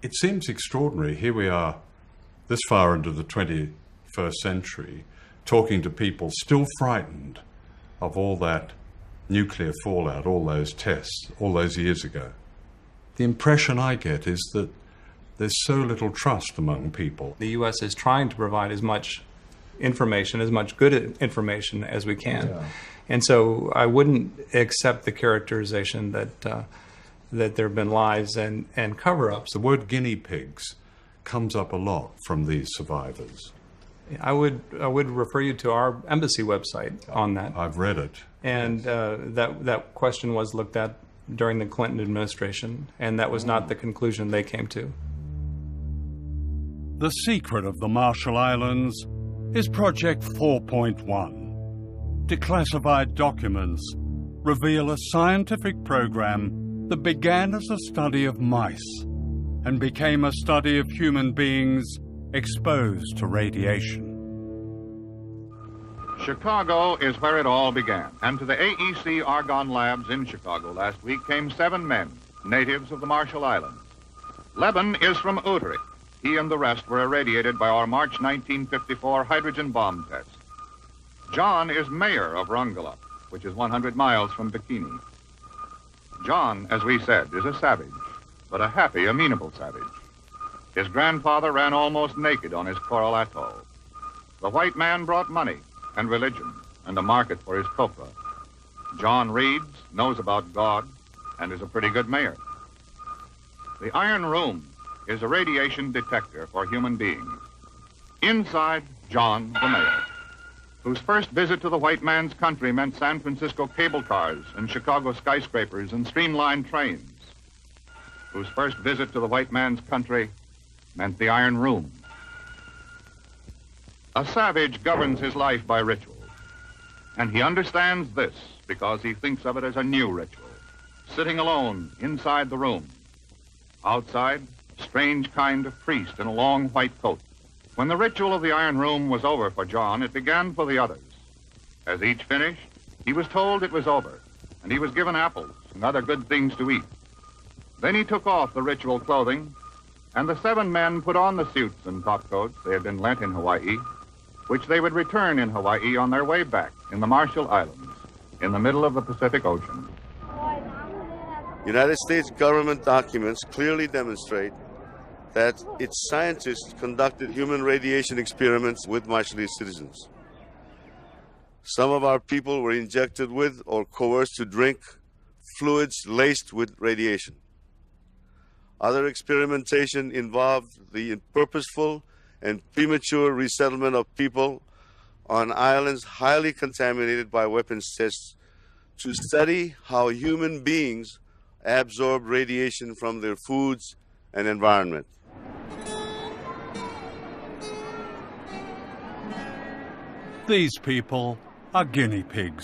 It seems extraordinary. Here we are, this far into the 21st century, talking to people still frightened of all that nuclear fallout, all those tests, all those years ago. The impression I get is that there's so little trust among people. The U.S. is trying to provide as much information, as much good information as we can. Yeah. And so I wouldn't accept the characterization that that there have been lies and cover-ups. The word guinea pigs comes up a lot from these survivors. I would refer you to our embassy website on that. I've read it. And that question was looked at during the Clinton administration, and that was not the conclusion they came to. The secret of the Marshall Islands is Project 4.1. Declassified documents reveal a scientific program that began as a study of mice and became a study of human beings exposed to radiation. Chicago is where it all began, and to the AEC Argonne Labs in Chicago last week came 7 men, natives of the Marshall Islands. Leben is from Utrecht. He and the rest were irradiated by our March 1954 hydrogen bomb test. John is mayor of Rongelap, which is 100 miles from Bikini. John, as we said, is a savage, but a happy, amenable savage. His grandfather ran almost naked on his coral atoll. The white man brought money and religion and a market for his copra. John reads, knows about God, and is a pretty good mayor. The Iron Room is a radiation detector for human beings. Inside, John, the mayor, whose first visit to the white man's country meant San Francisco cable cars and Chicago skyscrapers and streamlined trains, whose first visit to the white man's country meant the Iron Room. A savage governs his life by ritual, and he understands this because he thinks of it as a new ritual, sitting alone inside the room. Outside, a strange kind of priest in a long white coat. When the ritual of the Iron Room was over for John, it began for the others. As each finished, he was told it was over, and he was given apples and other good things to eat. Then he took off the ritual clothing, and the 7 men put on the suits and topcoats they had been lent in Hawaii, which they would return in Hawaii on their way back in the Marshall Islands, in the middle of the Pacific Ocean. United States government documents clearly demonstrate that its scientists conducted human radiation experiments with Marshallese citizens. Some of our people were injected with or coerced to drink fluids laced with radiation. Other experimentation involved the purposeful and premature resettlement of people on islands highly contaminated by weapons tests to study how human beings absorb radiation from their foods and environment. These people are guinea pigs.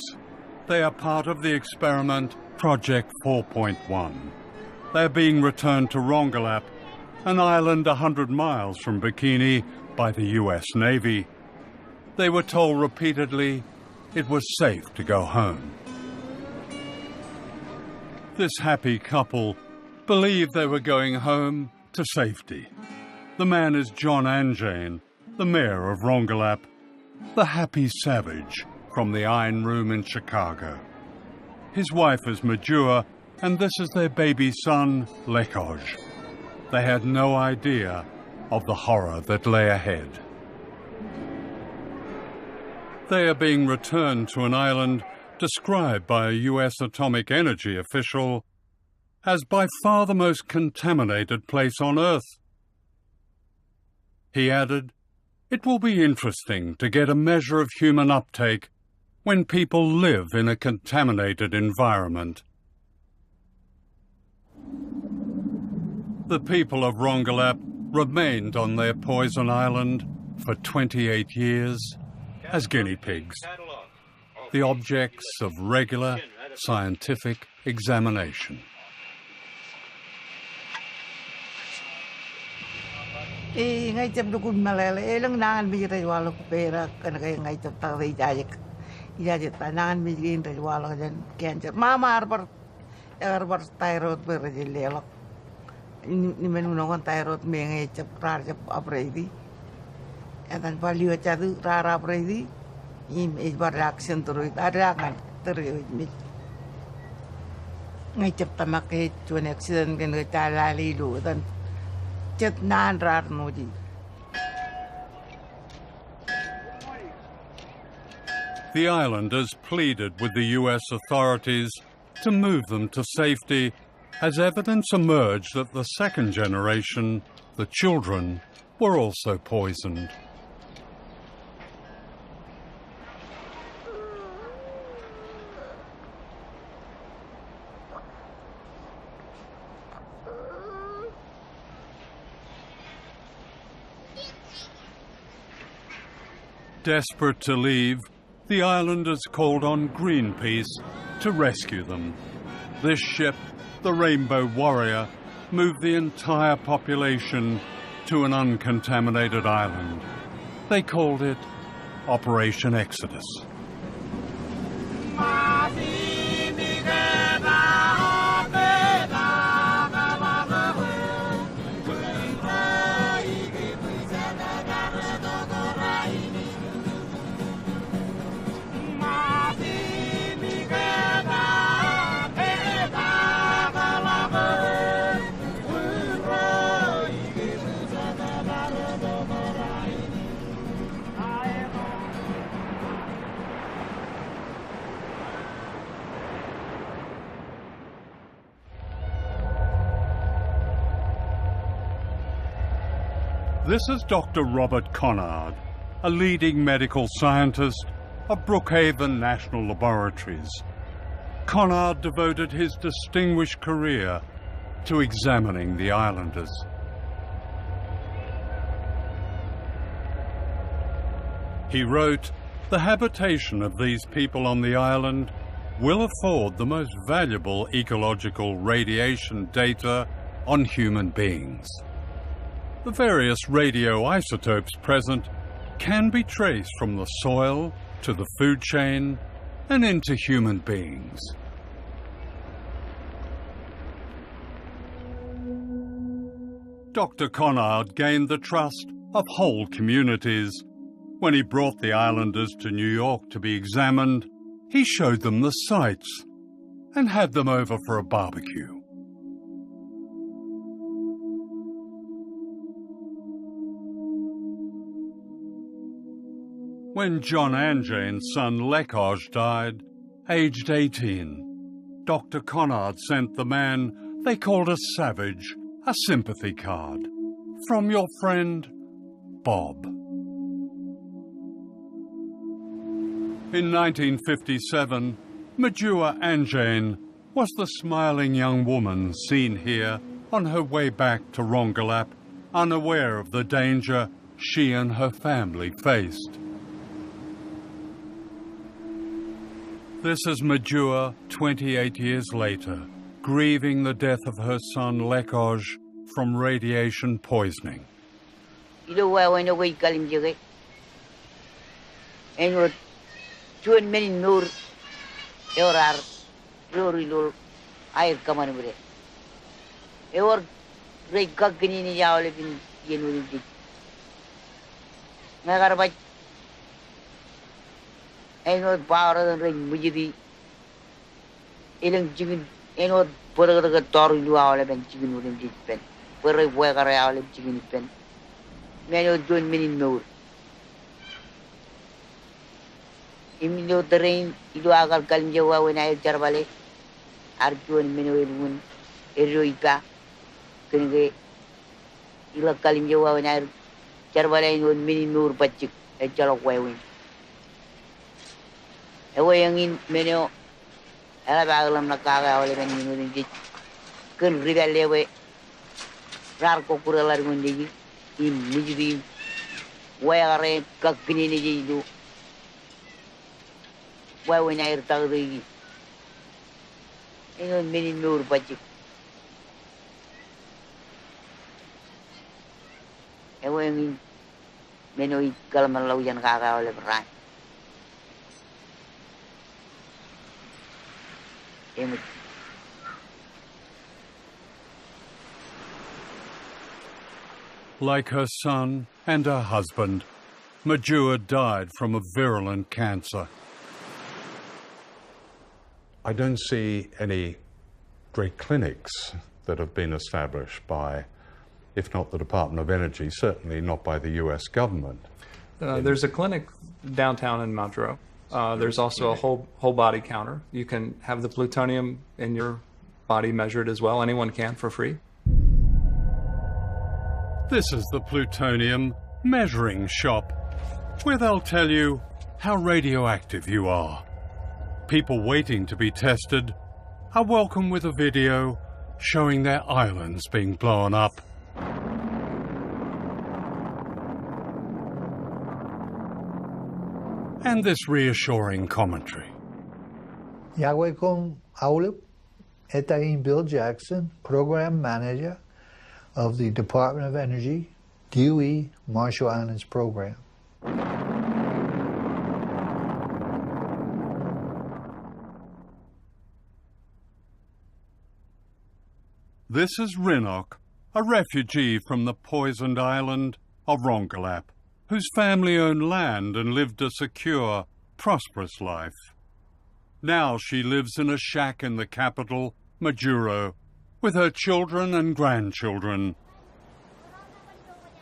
They are part of the experiment Project 4.1. They're being returned to Rongelap, an island 100 miles from Bikini, by the U.S. Navy. They were told repeatedly it was safe to go home. This happy couple believed they were going home to safety. The man is John Anjane, the mayor of Rongelap, the happy savage from the Iron Room in Chicago. His wife is Majua, and this is their baby son, Lekoj. They had no idea of the horror that lay ahead. They are being returned to an island described by a U.S. atomic energy official as by far the most contaminated place on Earth. He added, "It will be interesting to get a measure of human uptake when people live in a contaminated environment." The people of Rongelap remained on their poison island for 28 years as guinea pigs, the objects of regular scientific examination. Ngay chăm dukun malala lang nangan bijiray wala ko pera kana kaya ngay cham tawi ijajik tanangan bijiray wala jan kian cham mama arbar tyrod berjilelok ni menunong tairot menge cap rar cap apredi etan palio cadu rara apredi im bar action terus ada kan terus ngai cap tamak ke cuan accident kan ke cala lilu dan cet nan rar noji. The islanders pleaded with the US authorities to move them to safety as evidence emerged that the second generation, the children, were also poisoned. Desperate to leave, the islanders called on Greenpeace to rescue them. This ship, the Rainbow Warrior, moved the entire population to an uncontaminated island. They called it Operation Exodus. This is Dr. Robert Conard, a leading medical scientist of Brookhaven National Laboratories. Conard devoted his distinguished career to examining the islanders. He wrote, "The habitation of these people on the island will afford the most valuable ecological radiation data on human beings. The various radioisotopes present can be traced from the soil to the food chain and into human beings." Dr. Conard gained the trust of whole communities. When he brought the islanders to New York to be examined, he showed them the sights and had them over for a barbecue. When John Anjane's son Lekoj died, aged 18, Dr. Conard sent the man they called a savage a sympathy card. From your friend, Bob. In 1957, Majua Anjane was the smiling young woman seen here on her way back to Rongelap, unaware of the danger she and her family faced. This is Majua 28 years later, grieving the death of her son Lekoj from radiation poisoning. Tuan meni nur eurar rori lul air kamar bere eor rei gagni ni jawle bin yenu di nagar baj eno power rei mujidi eleng jigin eno peraga tor lu awle ben jigin ulim di pen pere boy kare awle jigin pen meno tuan meni nur Imilo terrain itu agar kalim jawa when I jarbale arjuan minuun eroipa kenge ila kalim jawa when I jarbale in mini nur pachik e jalok wawin ewa yangin meno ala bagalam nakaga ole ben minuun di kun ribale we rar ko kurala ngundi im nijidi wayare kakini ni du why when I tell the many nur budget. And when many Galmalo and Gaga all over right. Like her son and her husband, Majua died from a virulent cancer. I don't see any great clinics that have been established by, if not the Department of Energy, certainly not by the US government. There's a clinic downtown in Mount There's also a whole body counter. You can have the plutonium in your body measured as well. Anyone can for free. This is the plutonium measuring shop, where they'll tell you how radioactive you are. People waiting to be tested are welcome with a video showing their islands being blown up. And this reassuring commentary. Yahweh con Aulip, Etaim Bill Jackson, Program Manager of the Department of Energy, DOE Marshall Islands Program. This is Rinok, a refugee from the poisoned island of Rongelap, whose family owned land and lived a secure, prosperous life. Now she lives in a shack in the capital, Majuro, with her children and grandchildren.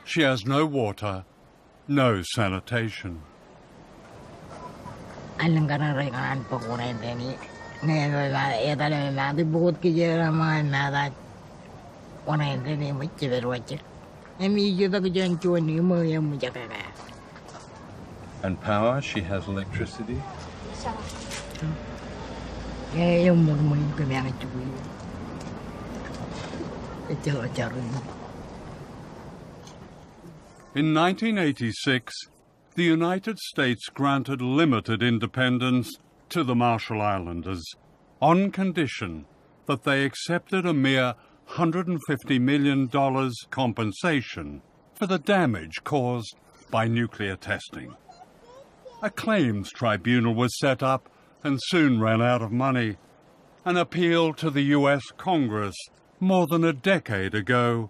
She has no water, no sanitation. And power? She has electricity? In 1986, the United States granted limited independence to the Marshall Islanders on condition that they accepted a mere $150 million compensation for the damage caused by nuclear testing. A claims tribunal was set up and soon ran out of money. An appeal to the US Congress more than a decade ago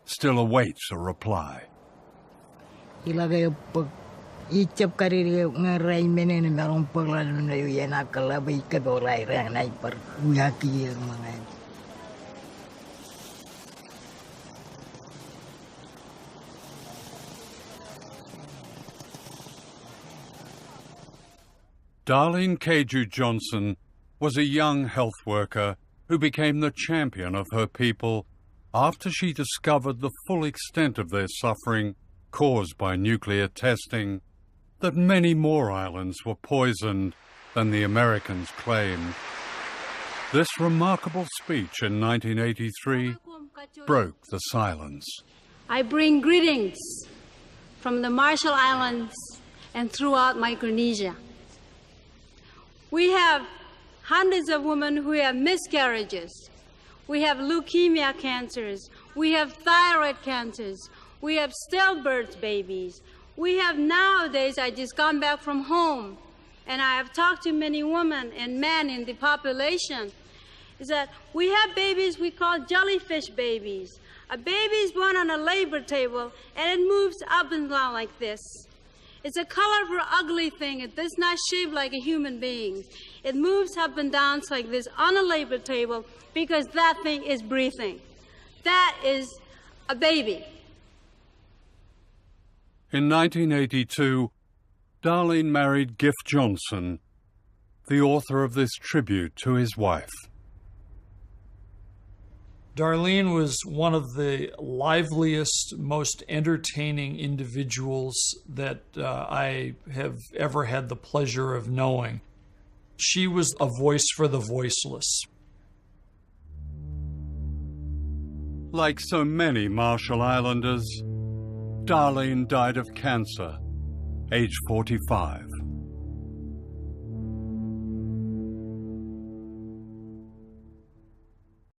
still awaits a reply. Darlene Keju Johnson was a young health worker who became the champion of her people after she discovered the full extent of their suffering caused by nuclear testing, that many more islands were poisoned than the Americans claimed. This remarkable speech in 1983 broke the silence. I bring greetings from the Marshall Islands and throughout Micronesia. We have hundreds of women who have miscarriages. We have leukemia cancers. We have thyroid cancers. We have stillbirth babies. We have nowadays, I just gone back from home, and I have talked to many women and men in the population, is that we have babies we call jellyfish babies. A baby is born on a labor table, and it moves up and down like this. It's a colorful, ugly thing. It does not shape like a human being. It moves up and down like this on a labor table because that thing is breathing. That is a baby. In 1982, Darlene married Giff Johnson, the author of this tribute to his wife. Darlene was one of the liveliest, most entertaining individuals that I have ever had the pleasure of knowing. She was a voice for the voiceless. Like so many Marshall Islanders, Darlene died of cancer, age 45.